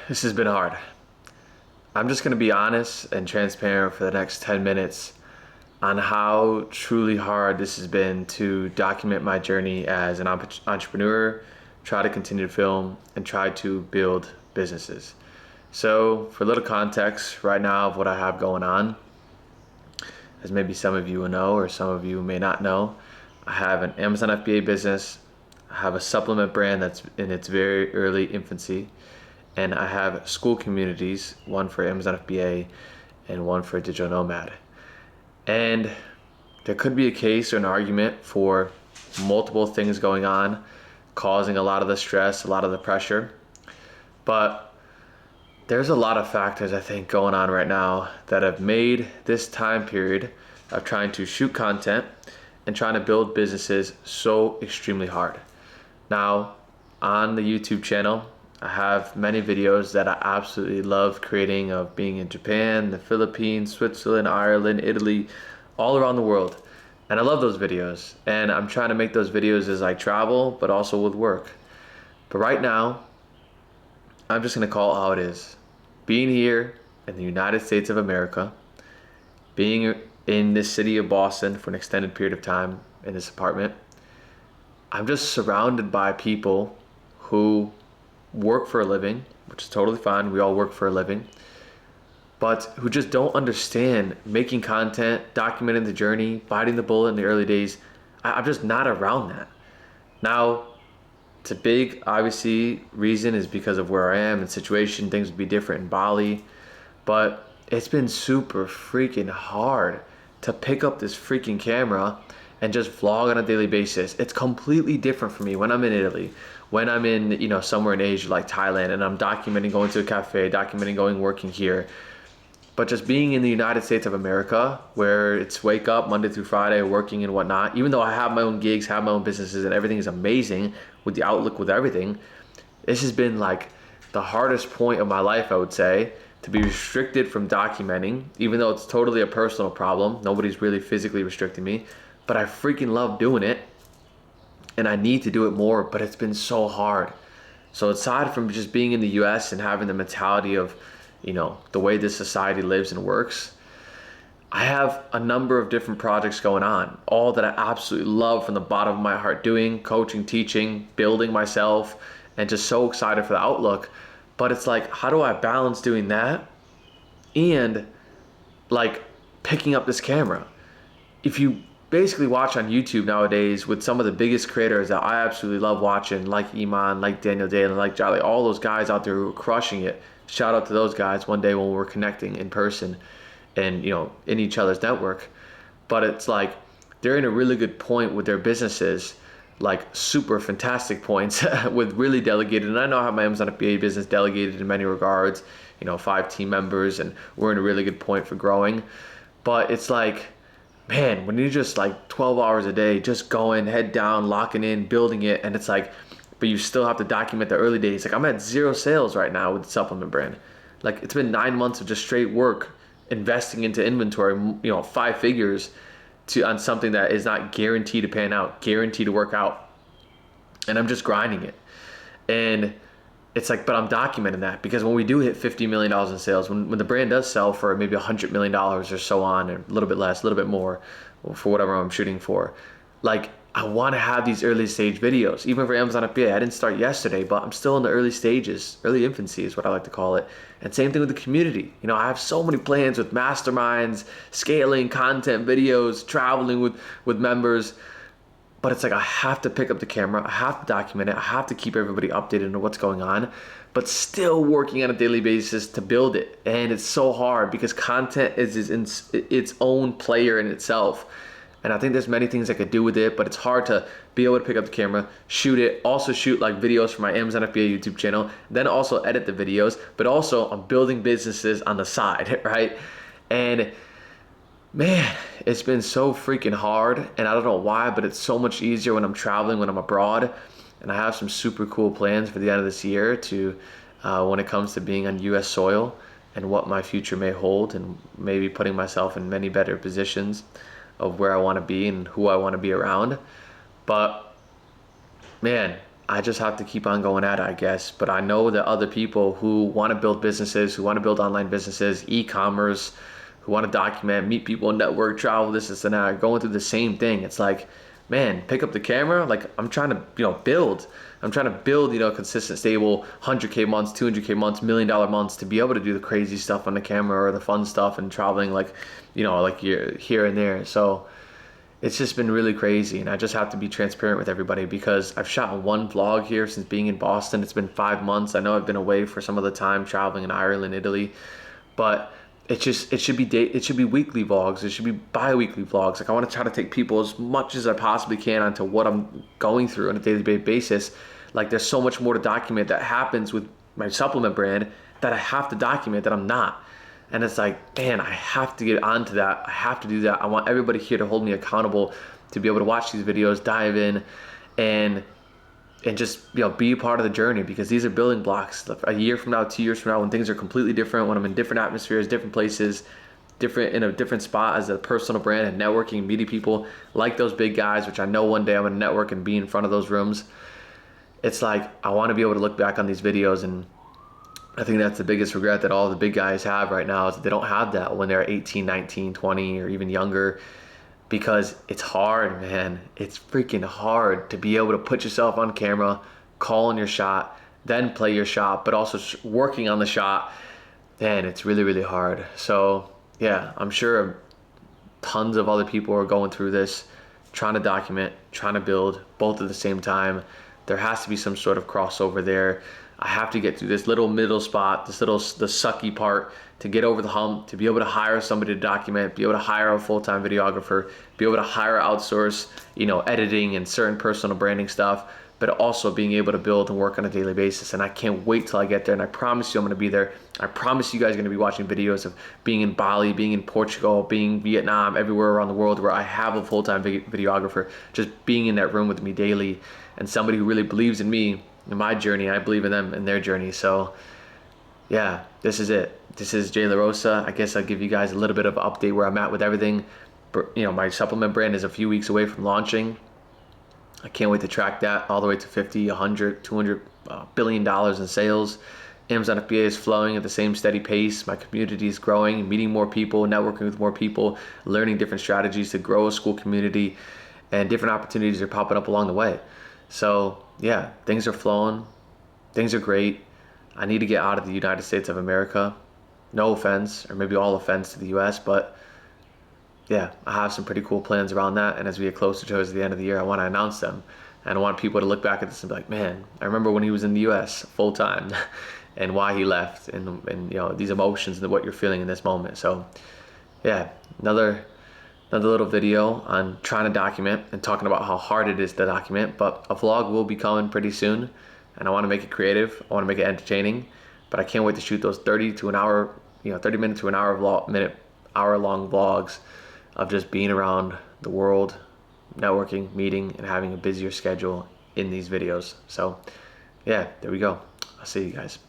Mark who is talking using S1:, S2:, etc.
S1: This has been hard. I'm just going to be honest and transparent for the next 10 minutes on how truly hard this has been to document my journey as an entrepreneur, try to continue to film, and try to build businesses. So, for a little context right now of what I have going on, as maybe some of you will know or some of you may not know, I have an Amazon FBA business. I have a supplement brand that's in its very early infancy. And I have school communities, one for Amazon FBA and one for Digital Nomad. And there could be a case or an argument for multiple things going on, causing a lot of the stress, a lot of the pressure. But there's a lot of factors I think going on right now that have made this time period of trying to shoot content and trying to build businesses so extremely hard. Now, on the YouTube channel, I have many videos that I absolutely love creating of being in Japan, the Philippines, Switzerland, Ireland, Italy, all around the world. And I love those videos. And I'm trying to make those videos as I travel, but also with work. But right now, I'm just gonna call it how it is. Being here in the United States of America, being in this city of Boston for an extended period of time in this apartment, I'm just surrounded by people who work for a living, which is totally fine. We all work for a living, but who just don't understand making content, documenting the journey, biting the bullet in the early days. I'm just not around that. Now, it's a big, obviously, reason is because of where I am and situation. Things would be different in Bali, but it's been super freaking hard to pick up this freaking camera and just vlog on a daily basis. It's completely different for me when I'm in Italy, when I'm in, somewhere in Asia like Thailand, and I'm documenting going to a cafe, documenting going working here. But just being in the United States of America, where it's wake up Monday through Friday, working and whatnot, even though I have my own gigs, have my own businesses, and everything is amazing with the outlook, with everything, this has been like the hardest point of my life, I would say, to be restricted from documenting, even though it's totally a personal problem. Nobody's really physically restricting me, but I freaking love doing it. And I need to do it more, but it's been so hard. So aside from just being in the US and having the mentality of, the way this society lives and works, I have a number of different projects going on, all that I absolutely love from the bottom of my heart doing, coaching, teaching, building myself, and just so excited for the outlook. But it's like, how do I balance doing that and like picking up this camera? If you basically watch on YouTube nowadays with some of the biggest creators that I absolutely love watching, like Ecom, like Daniel Day, like Jolly, all those guys out there who are crushing it. Shout out to those guys one day when we're connecting in person and, in each other's network. But it's like, they're in a really good point with their businesses, like super fantastic points with really delegated. And I know I have my Amazon FBA business delegated in many regards, 5 team members, and we're in a really good point for growing. But it's like, man, when you're just like 12 hours a day, just going head down, locking in, building it, and it's like, but you still have to document the early days. Like I'm at 0 sales right now with the supplement brand. Like it's been 9 months of just straight work, investing into inventory, 5 figures on something that is not guaranteed to pan out, guaranteed to work out. And I'm just grinding it. And it's like, but I'm documenting that because when we do hit $50 million in sales, when the brand does sell for maybe $100 million or so on, or a little bit less, a little bit more, for whatever I'm shooting for, like I want to have these early stage videos. Even for Amazon FBA, I didn't start yesterday, but I'm still in the early stages, early infancy is what I like to call it. And same thing with the community. I have so many plans with masterminds, scaling content, videos, traveling with members. But it's like I have to pick up the camera, I have to document it, I have to keep everybody updated on what's going on, but still working on a daily basis to build it. And it's so hard because content is its own player in itself. And I think there's many things I could do with it, but it's hard to be able to pick up the camera, shoot it, also shoot like videos for my Amazon FBA YouTube channel, then also edit the videos, but also I'm building businesses on the side, right? And man, it's been so freaking hard, and I don't know why, but it's so much easier when I'm traveling, when I'm abroad, and I have some super cool plans for the end of this year to when it comes to being on US soil and what my future may hold, and maybe putting myself in many better positions of where I want to be and who I want to be around. But man, I just have to keep on going at it, I guess. But I know that other people who want to build businesses, who want to build online businesses, e-commerce, who want to document, meet people, network, travel, this and that, are going through the same thing. It's like, man, pick up the camera. Like, I'm trying to, build. I'm trying to build, consistent, stable, 100K months, 200K months, $1 million months, to be able to do the crazy stuff on the camera, or the fun stuff and traveling, like, like you're here and there. So it's just been really crazy, and I just have to be transparent with everybody, because I've shot one vlog here since being in Boston. It's been 5 months. I know I've been away for some of the time, traveling in Ireland, Italy, but it should be weekly vlogs. It should be bi-weekly vlogs. Like, I want to try to take people as much as I possibly can onto what I'm going through on a daily basis. Like, there's so much more to document that happens with my supplement brand that I have to document that I'm not. And it's like, man, I have to get onto that. I have to do that. I want everybody here to hold me accountable, to be able to watch these videos, dive in, and just be a part of the journey, because these are building blocks. A year from now, 2 years from now, when things are completely different, when I'm in different atmospheres, different places, in a different spot as a personal brand, and networking, meeting people like those big guys, which I know one day I'm gonna network and be in front of those rooms. It's like, I want to be able to look back on these videos, and I think that's the biggest regret that all the big guys have right now, is that they don't have that when they're 18, 19, 20, or even younger. Because it's hard, man. It's freaking hard to be able to put yourself on camera, call in your shot, then play your shot, but also working on the shot. Man, it's really, really hard. So yeah, I'm sure tons of other people are going through this, trying to document, trying to build, both at the same time. There has to be some sort of crossover there. I have to get through this little middle spot, the sucky part, to get over the hump, to be able to hire somebody to document, be able to hire a full-time videographer, be able to hire, outsource, editing and certain personal branding stuff, but also being able to build and work on a daily basis. And I can't wait till I get there. And I promise you I'm gonna be there. I promise you guys are gonna be watching videos of being in Bali, being in Portugal, being in Vietnam, everywhere around the world, where I have a full-time videographer, just being in that room with me daily, and somebody who really believes in me, in my journey. I believe in them and their journey. So yeah, this is it. This is Jay LaRosa. I guess I'll give you guys a little bit of an update where I'm at with everything. My supplement brand is a few weeks away from launching. I can't wait to track that all the way to 50, 100, 200 billion dollars in sales. Amazon FBA is flowing at the same steady pace. My community is growing, meeting more people, networking with more people, learning different strategies to grow a school community, and different opportunities are popping up along the way. So yeah, things are flowing. Things are great. I need to get out of the United States of America. No offense, or maybe all offense to the US, but yeah, I have some pretty cool plans around that. And as we get closer towards the end of the year, I want to announce them. And I want people to look back at this and be like, man, I remember when he was in the US full time and why he left, and these emotions and what you're feeling in this moment. So yeah, another little video on trying to document and talking about how hard it is to document. But a vlog will be coming pretty soon, and I want to make it creative. I want to make it entertaining, but I can't wait to shoot those 30 to an hour, 30 minute to an hour hour long vlogs of just being around the world, networking, meeting, and having a busier schedule in these videos. So yeah, there we go. I'll see you guys.